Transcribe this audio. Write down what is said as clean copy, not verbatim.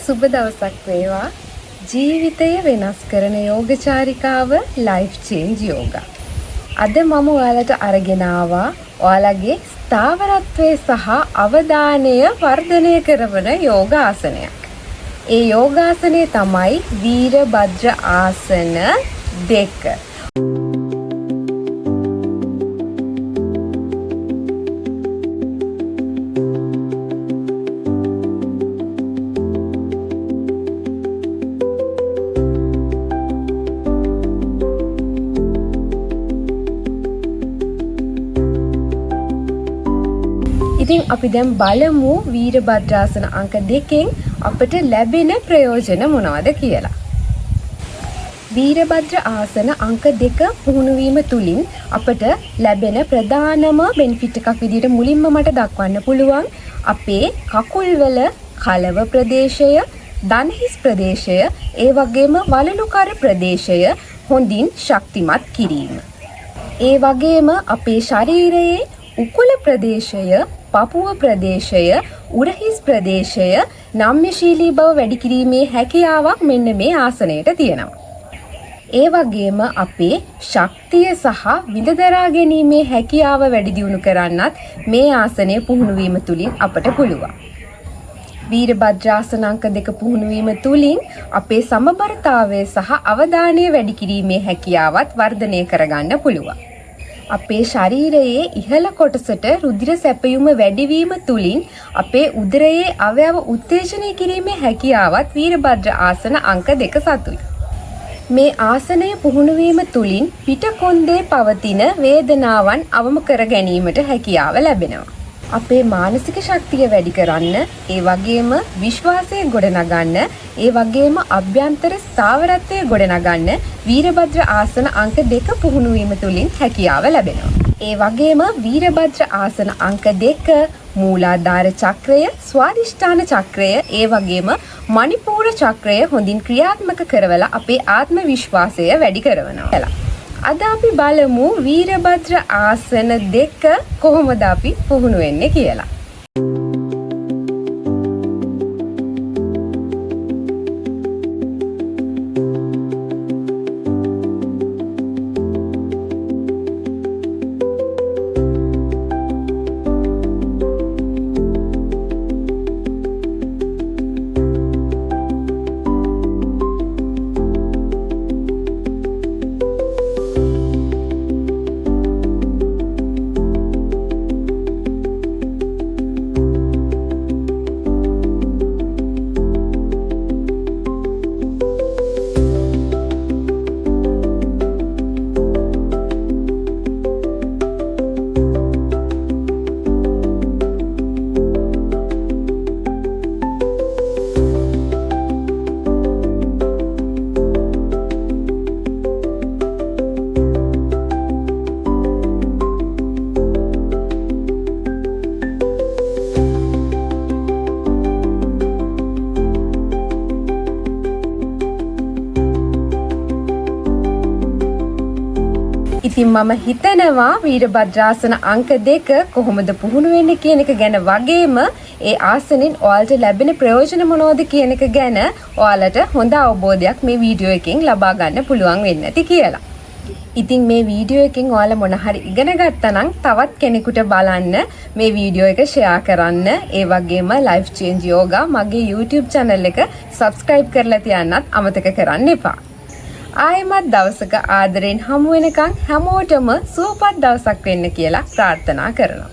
සුබ දවසක් වේවා. ජීවිතය වෙනස් කරන යෝගචාරිකාව ලයිෆ් චේන්ජ් යෝගා. අද මම ඔයාලට අරගෙන ආවා ඔයාලගේ ස්ථාවරත්වය සහ අවධානය වර්ධනය කරන යෝගාසනයක්. ඒ යෝගාසනය තමයි වීරභද්‍ර ආසන 2. ඉතින් අපි දැන් බලමු වීරභද්‍රාසන අංක 2කින් අපිට ලැබෙන ප්‍රයෝජන මොනවද කියලා. වීරභද්‍ර ආසන අංක 2 පුහුණු වීම තුලින් අපිට ලැබෙන ප්‍රධානම බෙනිෆිට් එකක් විදිහට මුලින්ම මට දක්වන්න පුළුවන් අපේ කකුල්වල කලව ප්‍රදේශය, දණහිස් ප්‍රදේශය, ඒ වගේම වලලුකර ප්‍රදේශය හොඳින් ශක්තිමත් කිරීම. ඒ වගේම අපේ ශරීරයේ උකුල ප්‍රදේශය, පපුව ප්‍රදේශය, උරහිස් ප්‍රදේශය නම්‍යශීලී බව වැඩි කිරීමේ හැකියාවක් මෙන්න මේ ආසනයට තියෙනවා. ඒ වගේම අපේ ශක්තිය සහ විඳදරා ගැනීමේ හැකියාව වැඩි දියුණු කරන්නත් මේ ආසනය පුහුණු වීම තුලින් අපට පුළුවන්. වීරභද්‍රාසන අංක 2 පුහුණු වීම තුලින් අපේ සමබරතාවය සහ අවධානය වැඩි කිරීමේ හැකියාවත් වර්ධනය කරගන්න පුළුවන්. අපේ ශරීරයේ ඉහළ කොටසට රුධිර සැපයුම වැඩිවීම තුලින් අපේ උදරයේ අවයව උත්තේජනය කිරීමේ හැකියාවත් වීරභද්‍ර ආසන අංක 2 සතුයි. මේ ආසනය පුහුණු වීම තුලින් පිටකොන්දේ පවතින වේදනාවන් අවම කර ගැනීමට හැකියාව ලැබෙනවා. අපේ මානසික ශක්තිය වැඩි කරන්න, ඒ වගේම විශ්වාසය ගොඩනගන්න, ඒ වගේම අභ්‍යන්තර ස්ථාවරත්වය ගොඩනගන්න වීරභද්‍ර ආසන අංක 2 පුහුණු වීම තුලින් හැකියාව ලැබෙනවා. ඒ වගේම වීරභද්‍ර ආසන අංක 2 මූලාධාර චක්‍රය, ස්වාදිෂ්ඨාන චක්‍රය, ඒ වගේම මණිපූර චක්‍රය හොඳින් ක්‍රියාත්මක කරවලා අපේ ආත්ම විශ්වාසය වැඩි කරනවා. අද අපි බලමු වීරභද්‍ර ආසන 2 කොහොමද අපි පුහුණු වෙන්නේ කියලා. ඉතින් මම හිතනවා වීරභද්‍රාසන අංක 2 කොහොමද පුහුණු වෙන්නේ කියන එක ගැන වගේම ඒ ආසනෙන් ඔයාලට ලැබෙන ප්‍රයෝජන මොනවද කියන එක ගැන ඔයාලට හොඳ අවබෝධයක් මේ වීඩියෝ එකෙන් ලබා ගන්න පුළුවන් වෙන්න ඇති කියලා. ඉතින් මේ වීඩියෝ එකෙන් ඔයාලා මොන හරි ඉගෙන ගත්තා නම් තවත් කෙනෙකුට බලන්න මේ වීඩියෝ එක ෂෙයා කරන්න. ඒ වගේම ලයිෆ් චේන්ජ් යෝගා මගේ YouTube channel එක subscribe කරලා තියන්නත් අමතක කරන්න එපා. ආයෙමත් දවසක ආදරෙන් හමු වෙනකන් හැමෝටම සුවපත් දවසක් වෙන්න කියලා ප්‍රාර්ථනා කරනවා.